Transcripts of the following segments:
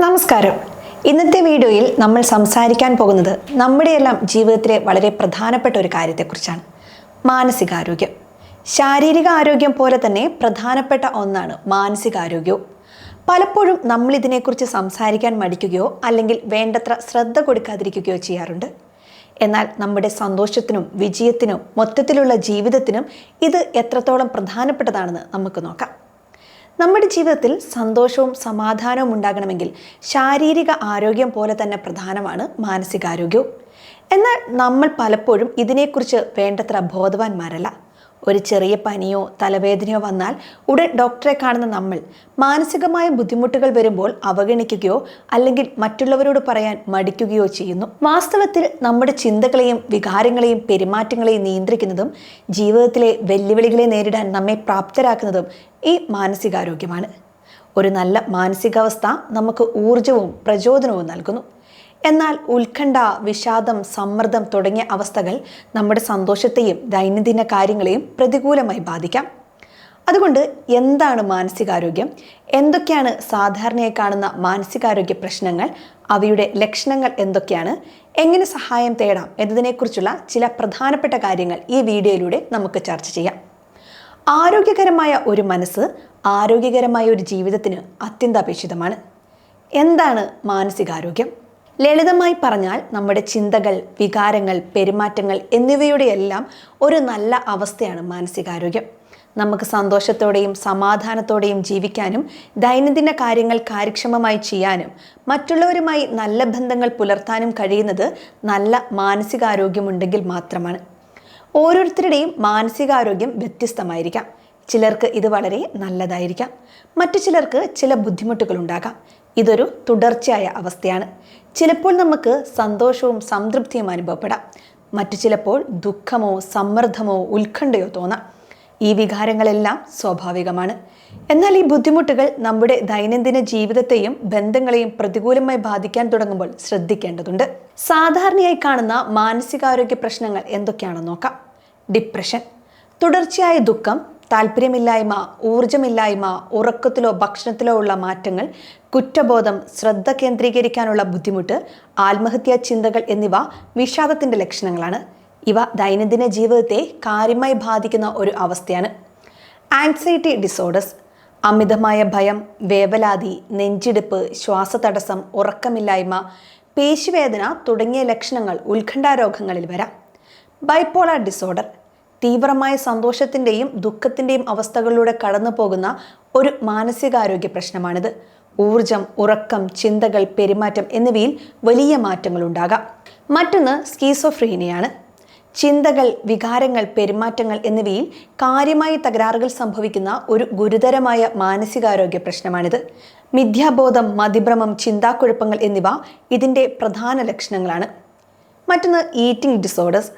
നമസ്കാരം. ഇന്നത്തെ വീഡിയോയിൽ നമ്മൾ സംസാരിക്കാൻ പോകുന്നത് നമ്മുടെയെല്ലാം ജീവിതത്തിലെ വളരെ പ്രധാനപ്പെട്ട ഒരു കാര്യത്തെക്കുറിച്ചാണ്. മാനസികാരോഗ്യം. ശാരീരിക ആരോഗ്യം പോലെ തന്നെ പ്രധാനപ്പെട്ട ഒന്നാണ് മാനസികാരോഗ്യവും. പലപ്പോഴും നമ്മൾ ഇതിനെക്കുറിച്ച് സംസാരിക്കാൻ മടിക്കുകയോ അല്ലെങ്കിൽ വേണ്ടത്ര ശ്രദ്ധ കൊടുക്കാതിരിക്കുകയോ ചെയ്യാറുണ്ട്. എന്നാൽ നമ്മുടെ സന്തോഷത്തിനും വിജയത്തിനും മൊത്തത്തിലുള്ള ജീവിതത്തിനും ഇത് എത്രത്തോളം പ്രധാനപ്പെട്ടതാണെന്ന് നമുക്ക് നോക്കാം. നമ്മുടെ ജീവിതത്തിൽ സന്തോഷവും സമാധാനവും ഉണ്ടാകണമെങ്കിൽ ശാരീരിക ആരോഗ്യം പോലെ തന്നെ പ്രധാനമാണ് മാനസികാരോഗ്യവും. എന്നാൽ നമ്മൾ പലപ്പോഴും ഇതിനെക്കുറിച്ച് വേണ്ടത്ര ബോധവാന്മാരല്ല. ഒരു ചെറിയ പനിയോ തലവേദനയോ വന്നാൽ ഉടൻ ഡോക്ടറെ കാണുന്ന നമ്മൾ മാനസികമായ ബുദ്ധിമുട്ടുകൾ വരുമ്പോൾ അവഗണിക്കുകയോ അല്ലെങ്കിൽ മറ്റുള്ളവരോട് പറയാൻ മടിക്കുകയോ ചെയ്യുന്നു. വാസ്തവത്തിൽ നമ്മുടെ ചിന്തകളെയും വികാരങ്ങളെയും പെരുമാറ്റങ്ങളെയും നിയന്ത്രിക്കുന്നതും ജീവിതത്തിലെ വെല്ലുവിളികളെ നേരിടാൻ നമ്മെ പ്രാപ്തരാക്കുന്നതും ഈ മാനസികാരോഗ്യമാണ്. ഒരു നല്ല മാനസികാവസ്ഥ നമുക്ക് ഊർജവും പ്രചോദനവും നൽകുന്നു. എന്നാൽ ഉത്കണ്ഠ, വിഷാദം, സമ്മർദ്ദം തുടങ്ങിയ അവസ്ഥകൾ നമ്മുടെ സന്തോഷത്തെയും ദൈനംദിന കാര്യങ്ങളെയും പ്രതികൂലമായി ബാധിക്കാം. അതുകൊണ്ട് എന്താണ് മാനസികാരോഗ്യം? എന്തൊക്കെയാണ് സാധാരണയായി കാണുന്ന മാനസികാരോഗ്യ പ്രശ്നങ്ങൾ? അവയുടെ ലക്ഷണങ്ങൾ എന്തൊക്കെയാണ്? എങ്ങനെ സഹായം തേടാം എന്നതിനെക്കുറിച്ചുള്ള ചില പ്രധാനപ്പെട്ട കാര്യങ്ങൾ ഈ വീഡിയോയിലൂടെ നമുക്ക് ചർച്ച ചെയ്യാം. ആരോഗ്യകരമായ ഒരു മനസ്സ് ആരോഗ്യകരമായ ഒരു ജീവിതത്തിന് അത്യന്താപേക്ഷിതമാണ്. എന്താണ് മാനസികാരോഗ്യം? ലളിതമായി പറഞ്ഞാൽ നമ്മുടെ ചിന്തകൾ, വികാരങ്ങൾ, പെരുമാറ്റങ്ങൾ എന്നിവയുടെയെല്ലാം ഒരു നല്ല അവസ്ഥയാണ് മാനസികാരോഗ്യം. നമുക്ക് സന്തോഷത്തോടെയും സമാധാനത്തോടെയും ജീവിക്കാനും ദൈനംദിന കാര്യങ്ങൾ കാര്യക്ഷമമായി ചെയ്യാനും മറ്റുള്ളവരുമായി നല്ല ബന്ധങ്ങൾ പുലർത്താനും കഴിയുന്നത് നല്ല മാനസികാരോഗ്യമുണ്ടെങ്കിൽ മാത്രമാണ്. ഓരോരുത്തരുടെയും മാനസികാരോഗ്യം വ്യത്യസ്തമായിരിക്കാം. ചിലർക്ക് ഇത് വളരെ നല്ലതായിരിക്കാം, മറ്റു ചിലർക്ക് ചില ബുദ്ധിമുട്ടുകൾ ഉണ്ടാകാം. ഇതൊരു തുടർച്ചയായ അവസ്ഥയാണ്. ചിലപ്പോൾ നമുക്ക് സന്തോഷവും സംതൃപ്തിയും അനുഭവപ്പെടാം, മറ്റു ചിലപ്പോൾ ദുഃഖമോ സമ്മർദ്ദമോ ഉത്കണ്ഠയോ തോന്നാം. ഈ വികാരങ്ങളെല്ലാം സ്വാഭാവികമാണ്. എന്നാൽ ഈ ബുദ്ധിമുട്ടുകൾ നമ്മുടെ ദൈനംദിന ജീവിതത്തെയും ബന്ധങ്ങളെയും പ്രതികൂലമായി ബാധിക്കാൻ തുടങ്ങുമ്പോൾ ശ്രദ്ധിക്കേണ്ടതുണ്ട്. സാധാരണയായി കാണുന്ന മാനസികാരോഗ്യ പ്രശ്നങ്ങൾ എന്തൊക്കെയാണെന്ന് നോക്കാം. ഡിപ്രഷൻ, തുടർച്ചയായ ദുഃഖം, താല്പര്യമില്ലായ്മ, ഊർജമില്ലായ്മ, ഉറക്കത്തിലോ ഭക്ഷണത്തിലോ ഉള്ള മാറ്റങ്ങൾ, കുറ്റബോധം, ശ്രദ്ധ കേന്ദ്രീകരിക്കാനുള്ള ബുദ്ധിമുട്ട്, ആത്മഹത്യാ ചിന്തകൾ എന്നിവ വിഷാദത്തിൻ്റെ ലക്ഷണങ്ങളാണ്. ഇവ ദൈനംദിന ജീവിതത്തെ കാര്യമായി ബാധിക്കുന്ന ഒരു അവസ്ഥയാണ്. ആൻസൈറ്റി ഡിസോർഡേഴ്സ്, അമിതമായ ഭയം, വേവലാതി, നെഞ്ചിടിപ്പ്, ശ്വാസതടസ്സം, ഉറക്കമില്ലായ്മ, പേശിവേദന തുടങ്ങിയ ലക്ഷണങ്ങൾ ഉത്കണ്ഠാരോഗങ്ങളിൽ വരാം. ബൈപോളാർ ഡിസോർഡർ, തീവ്രമായ സന്തോഷത്തിൻ്റെയും ദുഃഖത്തിൻ്റെയും അവസ്ഥകളിലൂടെ കടന്നു പോകുന്ന ഒരു മാനസികാരോഗ്യ പ്രശ്നമാണിത്. ഊർജം, ഉറക്കം, ചിന്തകൾ, പെരുമാറ്റം എന്നിവയിൽ വലിയ മാറ്റങ്ങൾ ഉണ്ടാകാം. മറ്റൊന്ന് സ്കീസോഫ്രീനിയാണ്. ചിന്തകൾ, വികാരങ്ങൾ, പെരുമാറ്റങ്ങൾ എന്നിവയിൽ കാര്യമായ തകരാറുകൾ സംഭവിക്കുന്ന ഒരു ഗുരുതരമായ മാനസികാരോഗ്യ പ്രശ്നമാണിത്. മിഥ്യാബോധം, മതിഭ്രമം, ചിന്താക്കുഴപ്പങ്ങൾ എന്നിവ ഇതിൻ്റെ പ്രധാന ലക്ഷണങ്ങളാണ്. മറ്റൊന്ന് eating disorders.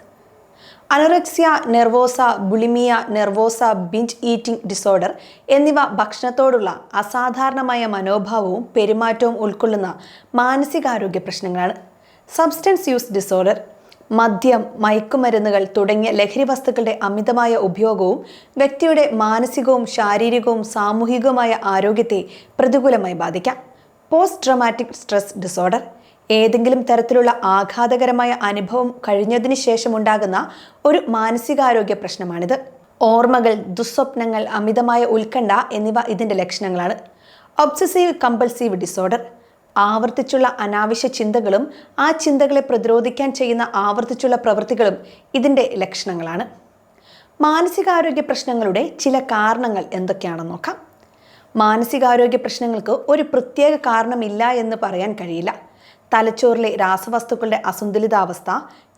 Anorexia nervosa, bulimia nervosa, ബിഞ്ച് eating disorder എന്നിവ ഭക്ഷണത്തോടുള്ള അസാധാരണമായ മനോഭാവവും പെരുമാറ്റവും ഉൾക്കൊള്ളുന്ന മാനസികാരോഗ്യ പ്രശ്നങ്ങളാണ്. സബ്സ്റ്റൻസ് യൂസ് ഡിസോർഡർ, മദ്യം, മയക്കുമരുന്നുകൾ തുടങ്ങിയ ലഹരി വസ്തുക്കളുടെ അമിതമായ ഉപയോഗവും വ്യക്തിയുടെ മാനസികവും ശാരീരികവും സാമൂഹികവുമായ ആരോഗ്യത്തെ പ്രതികൂലമായി ബാധിക്കാം. പോസ്റ്റ് ട്രോമാറ്റിക് സ്ട്രെസ് ഡിസോർഡർ, ഏതെങ്കിലും തരത്തിലുള്ള ആഘാതകരമായ അനുഭവം കഴിഞ്ഞതിന് ശേഷം ഉണ്ടാകുന്ന ഒരു മാനസികാരോഗ്യ പ്രശ്നമാണിത്. ഓർമ്മകൾ, ദുസ്വപ്നങ്ങൾ, അമിതമായ ഉത്കണ്ഠ എന്നിവ ഇതിൻ്റെ ലക്ഷണങ്ങളാണ്. ഒബ്സസീവ് കമ്പൾസീവ് ഡിസോർഡർ, ആവർത്തിച്ചുള്ള അനാവശ്യ ചിന്തകളും ആ ചിന്തകളെ പ്രതിരോധിക്കാൻ ചെയ്യുന്ന ആവർത്തിച്ചുള്ള പ്രവൃത്തികളും ഇതിൻ്റെ ലക്ഷണങ്ങളാണ്. മാനസികാരോഗ്യ പ്രശ്നങ്ങളുടെ ചില കാരണങ്ങൾ എന്തൊക്കെയാണെന്ന് നോക്കാം. മാനസികാരോഗ്യ പ്രശ്നങ്ങൾക്ക് ഒരു പ്രത്യേക കാരണമില്ല എന്ന് പറയാൻ കഴിയില്ല. തലച്ചോറിലെ രാസവസ്തുക്കളുടെ അസന്തുലിതാവസ്ഥ,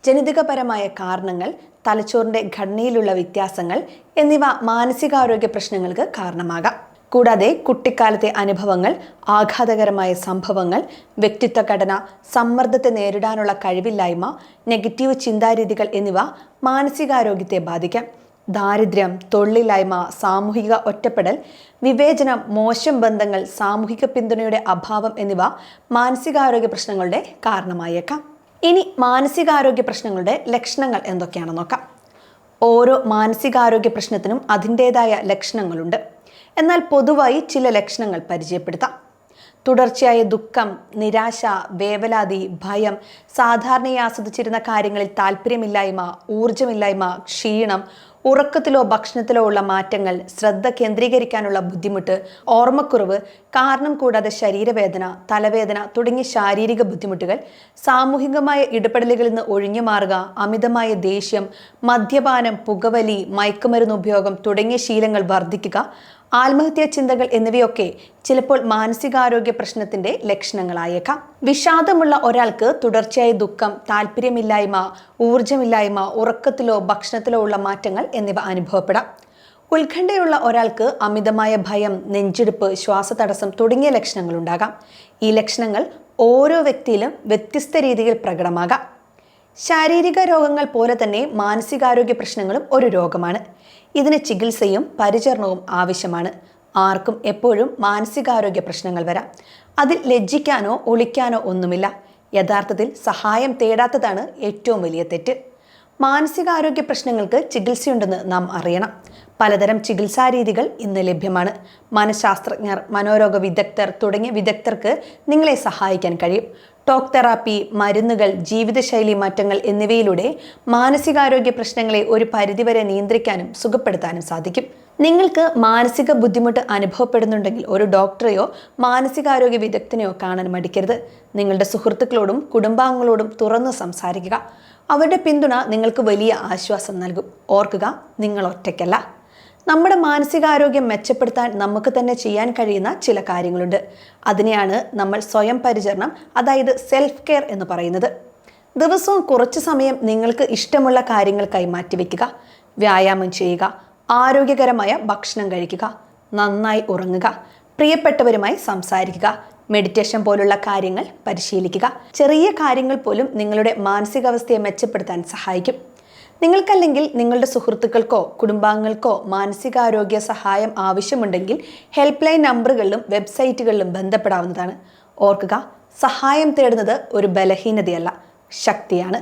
ജനിതകപരമായ കാരണങ്ങൾ, തലച്ചോറിൻ്റെ ഘടനയിലുള്ള വ്യത്യാസങ്ങൾ എന്നിവ മാനസികാരോഗ്യ പ്രശ്നങ്ങൾക്ക് കാരണമാകാം. കൂടാതെ കുട്ടിക്കാലത്തെ അനുഭവങ്ങൾ, ആഘാതകരമായ സംഭവങ്ങൾ, വ്യക്തിത്വ ഘടന, സമ്മർദ്ദത്തെ നേരിടാനുള്ള കഴിവില്ലായ്മ, നെഗറ്റീവ് ചിന്താരീതികൾ എന്നിവ മാനസികാരോഗ്യത്തെ ബാധിക്കാം. ദാരിദ്ര്യം, തൊഴിലില്ലായ്മ, സാമൂഹിക ഒറ്റപ്പെടൽ, വിവേചനം, മോശം ബന്ധങ്ങൾ, സാമൂഹിക പിന്തുണയുടെ അഭാവം എന്നിവ മാനസികാരോഗ്യ പ്രശ്നങ്ങളുടെ കാരണമായേക്കാം. ഇനി മാനസികാരോഗ്യ പ്രശ്നങ്ങളുടെ ലക്ഷണങ്ങൾ എന്തൊക്കെയാണെന്ന് നോക്കാം. ഓരോ മാനസികാരോഗ്യ പ്രശ്നത്തിനും അതിൻ്റേതായ ലക്ഷണങ്ങളുണ്ട്. എന്നാൽ പൊതുവായി ചില ലക്ഷണങ്ങൾ പരിചയപ്പെടുത്താം. തുടർച്ചയായ ദുഃഖം, നിരാശ, വേവലാതി, ഭയം, സാധാരണയായി ആസ്വദിച്ചിരുന്ന കാര്യങ്ങളിൽ താല്പര്യമില്ലായ്മ, ഊർജമില്ലായ്മ, ക്ഷീണം, ഉറക്കത്തിലോ ഭക്ഷണത്തിലോ ഉള്ള മാറ്റങ്ങൾ, ശ്രദ്ധ കേന്ദ്രീകരിക്കാനുള്ള ബുദ്ധിമുട്ട്, ഓർമ്മക്കുറവ്, കാരണം കൂടാതെ ശരീരവേദന, തലവേദന തുടങ്ങിയ ശാരീരിക ബുദ്ധിമുട്ടുകൾ, സാമൂഹികമായ ഇടപെടലുകളിൽ നിന്ന് ഒഴിഞ്ഞു മാറുക, അമിതമായ ദേഷ്യം, മദ്യപാനം, പുകവലി, മയക്കുമരുന്ന് ഉപയോഗം തുടങ്ങിയ ശീലങ്ങൾ വർദ്ധിക്കുക, ആത്മഹത്യാ ചിന്തകൾ എന്നിവയൊക്കെ ചിലപ്പോൾ മാനസികാരോഗ്യ പ്രശ്നത്തിന്റെ ലക്ഷണങ്ങളായേക്കാം. വിഷാദമുള്ള ഒരാൾക്ക് തുടർച്ചയായ ദുഃഖം, താല്പര്യമില്ലായ്മ, ഊർജമില്ലായ്മ, ഉറക്കത്തിലോ ഭക്ഷണത്തിലോ ഉള്ള മാറ്റങ്ങൾ എന്നിവ അനുഭവപ്പെടാം. ഉത്കണ്ഠയുള്ള ഒരാൾക്ക് അമിതമായ ഭയം, നെഞ്ചിടിപ്പ്, ശ്വാസതടസ്സം തുടങ്ങിയ ലക്ഷണങ്ങൾ ഉണ്ടാകാം. ഈ ലക്ഷണങ്ങൾ ഓരോ വ്യക്തിയിലും വ്യത്യസ്ത രീതിയിൽ പ്രകടമാകാം. ശാരീരിക രോഗങ്ങൾ പോലെ തന്നെ മാനസികാരോഗ്യ പ്രശ്നങ്ങളും ഒരു രോഗമാണ്. ഇതിന് ചികിത്സയും പരിചരണവും ആവശ്യമാണ്. ആർക്കും എപ്പോഴും മാനസികാരോഗ്യ പ്രശ്നങ്ങൾ വരാം. അതിൽ ലജ്ജിക്കാനോ ഒളിക്കാനോ ഒന്നുമില്ല. യഥാർത്ഥത്തിൽ സഹായം തേടാത്തതാണ് ഏറ്റവും വലിയ തെറ്റ്. മാനസികാരോഗ്യ പ്രശ്നങ്ങൾക്ക് ചികിത്സയുണ്ടെന്ന് നാം അറിയണം. പലതരം ചികിത്സാ രീതികൾ ഇന്ന് ലഭ്യമാണ്. മനഃശാസ്ത്രജ്ഞർ, മനോരോഗ വിദഗ്ധർ തുടങ്ങിയ വിദഗ്ധർക്ക് നിങ്ങളെ സഹായിക്കാൻ കഴിയും. ടോക്ക് തെറാപ്പി, മരുന്നുകൾ, ജീവിതശൈലി മാറ്റങ്ങൾ എന്നിവയിലൂടെ മാനസികാരോഗ്യ പ്രശ്നങ്ങളെ ഒരു പരിധിവരെ നിയന്ത്രിക്കാനും സുഖപ്പെടുത്താനും സാധിക്കും. നിങ്ങൾക്ക് മാനസിക ബുദ്ധിമുട്ട് അനുഭവപ്പെടുന്നുണ്ടെങ്കിൽ ഒരു ഡോക്ടറെയോ മാനസികാരോഗ്യ വിദഗ്ധനെയോ കാണാൻ മടിക്കരുത്. നിങ്ങളുടെ സുഹൃത്തുക്കളോടും കുടുംബാംഗങ്ങളോടും തുറന്ന് സംസാരിക്കുക. അവരുടെ പിന്തുണ നിങ്ങൾക്ക് വലിയ ആശ്വാസം നൽകും. ഓർക്കുക, നിങ്ങൾ ഒറ്റയ്ക്കല്ല. നമ്മുടെ മാനസികാരോഗ്യം മെച്ചപ്പെടുത്താൻ നമുക്ക് തന്നെ ചെയ്യാൻ കഴിയുന്ന ചില കാര്യങ്ങളുണ്ട്. അതിനെയാണ് നമ്മൾ സ്വയം പരിചരണം, അതായത് സെൽഫ് കെയർ എന്ന് പറയുന്നത്. ദിവസവും കുറച്ച് സമയം നിങ്ങൾക്ക് ഇഷ്ടമുള്ള കാര്യങ്ങൾക്കായി മാറ്റിവെക്കുക. വ്യായാമം ചെയ്യുക, ആരോഗ്യകരമായ ഭക്ഷണം കഴിക്കുക, നന്നായി ഉറങ്ങുക, പ്രിയപ്പെട്ടവരുമായി സംസാരിക്കുക, മെഡിറ്റേഷൻ പോലുള്ള കാര്യങ്ങൾ പരിശീലിക്കുക. ചെറിയ കാര്യങ്ങൾ പോലും നിങ്ങളുടെ മാനസികാവസ്ഥയെ മെച്ചപ്പെടുത്താൻ സഹായിക്കും. നിങ്ങൾക്കല്ലെങ്കിൽ നിങ്ങളുടെ സുഹൃത്തുക്കൾക്കോ കുടുംബാംഗങ്ങൾക്കോ മാനസികാരോഗ്യ സഹായം ആവശ്യമുണ്ടെങ്കിൽ ഹെൽപ്പ് ലൈൻ നമ്പറുകളിലും വെബ്സൈറ്റുകളിലും ബന്ധപ്പെടാവുന്നതാണ്. ഓർക്കുക, സഹായം തേടുന്നത് ഒരു ബലഹീനതയല്ല, ശക്തിയാണ്.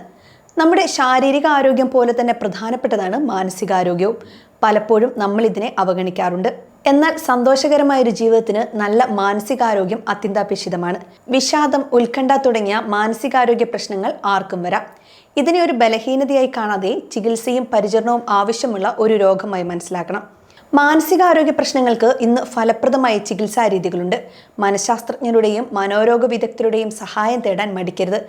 നമ്മുടെ ശാരീരിക ആരോഗ്യം പോലെ തന്നെ പ്രധാനപ്പെട്ടതാണ് മാനസികാരോഗ്യവും. പലപ്പോഴും നമ്മൾ ഇതിനെ അവഗണിക്കാറുണ്ട്. എന്നാൽ സന്തോഷകരമായ ഒരു ജീവിതത്തിന് നല്ല മാനസികാരോഗ്യം അത്യന്താപേക്ഷിതമാണ്. വിഷാദം, ഉത്കണ്ഠ തുടങ്ങിയ മാനസികാരോഗ്യ പ്രശ്നങ്ങൾ ആർക്കും വരാം. ഇതിനെ ഒരു ബലഹീനതയായി കാണാതെ ചികിത്സയും പരിചരണവും ആവശ്യമുള്ള ഒരു രോഗമായി മനസ്സിലാക്കണം. മാനസികാരോഗ്യ പ്രശ്നങ്ങൾക്ക് ഇന്ന് ഫലപ്രദമായ ചികിത്സാ രീതികളുണ്ട്. മനഃശാസ്ത്രജ്ഞരുടെയും മനോരോഗ വിദഗ്ധരുടെയും സഹായം തേടാൻ മടിക്കരുത്.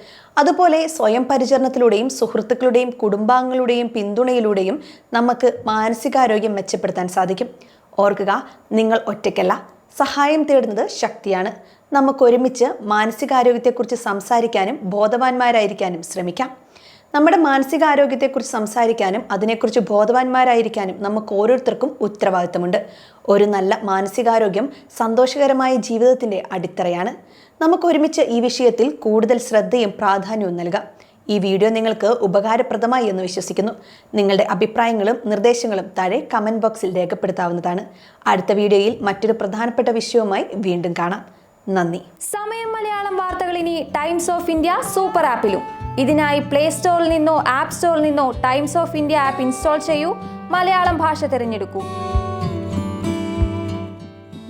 അതുപോലെ സ്വയം പരിചരണത്തിലൂടെയും സുഹൃത്തുക്കളുടെയും കുടുംബാംഗങ്ങളുടെയും പിന്തുണയിലൂടെയും നമുക്ക് മാനസികാരോഗ്യം മെച്ചപ്പെടുത്താൻ സാധിക്കും. ഓർക്കുക, നിങ്ങൾ ഒറ്റയ്ക്കല്ല. സഹായം തേടുന്നത് ശക്തിയാണ്. നമുക്ക് ഒരുമിച്ച് മാനസികാരോഗ്യത്തെക്കുറിച്ച് സംസാരിക്കാനും ബോധവാന്മാരായിരിക്കാനും ശ്രമിക്കാം. നമ്മുടെ മാനസികാരോഗ്യത്തെക്കുറിച്ച് സംസാരിക്കാനും അതിനെക്കുറിച്ച് ബോധവാന്മാരായിരിക്കാനും നമുക്ക് ഓരോരുത്തർക്കും ഉത്തരവാദിത്തമുണ്ട്. ഒരു നല്ല മാനസികാരോഗ്യം സന്തോഷകരമായ ജീവിതത്തിൻ്റെ അടിത്തറയാണ്. നമുക്ക് ഒരുമിച്ച് ഈ വിഷയത്തിൽ കൂടുതൽ ശ്രദ്ധയും പ്രാധാന്യവും നൽകാം. ഈ വീഡിയോ നിങ്ങൾക്ക് ഉപകാരപ്രദമായി എന്ന് വിശ്വസിക്കുന്നു. നിങ്ങളുടെ അഭിപ്രായങ്ങളും നിർദ്ദേശങ്ങളും താഴെ കമൻറ്റ് ബോക്സിൽ രേഖപ്പെടുത്താവുന്നതാണ്. അടുത്ത വീഡിയോയിൽ മറ്റൊരു പ്രധാനപ്പെട്ട വിഷയവുമായി വീണ്ടും കാണാം. നന്ദി. സമയം മലയാളം വാർത്തകൾ ഇനി ടൈംസ് ഓഫ് ഇന്ത്യ സൂപ്പർ ആപ്പിലും. ഇതിനായി പ്ലേ സ്റ്റോറിൽ നിന്നോ ആപ്പ് സ്റ്റോറിൽ നിന്നോ times of India app install ചെയ്യൂ. മലയാളം ഭാഷ തിരഞ്ഞെടുക്കൂ.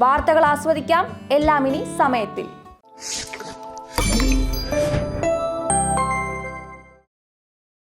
വാർത്തകൾ ആസ്വദിക്കാം, എല്ലാം ഇനി സമയത്തിൽ.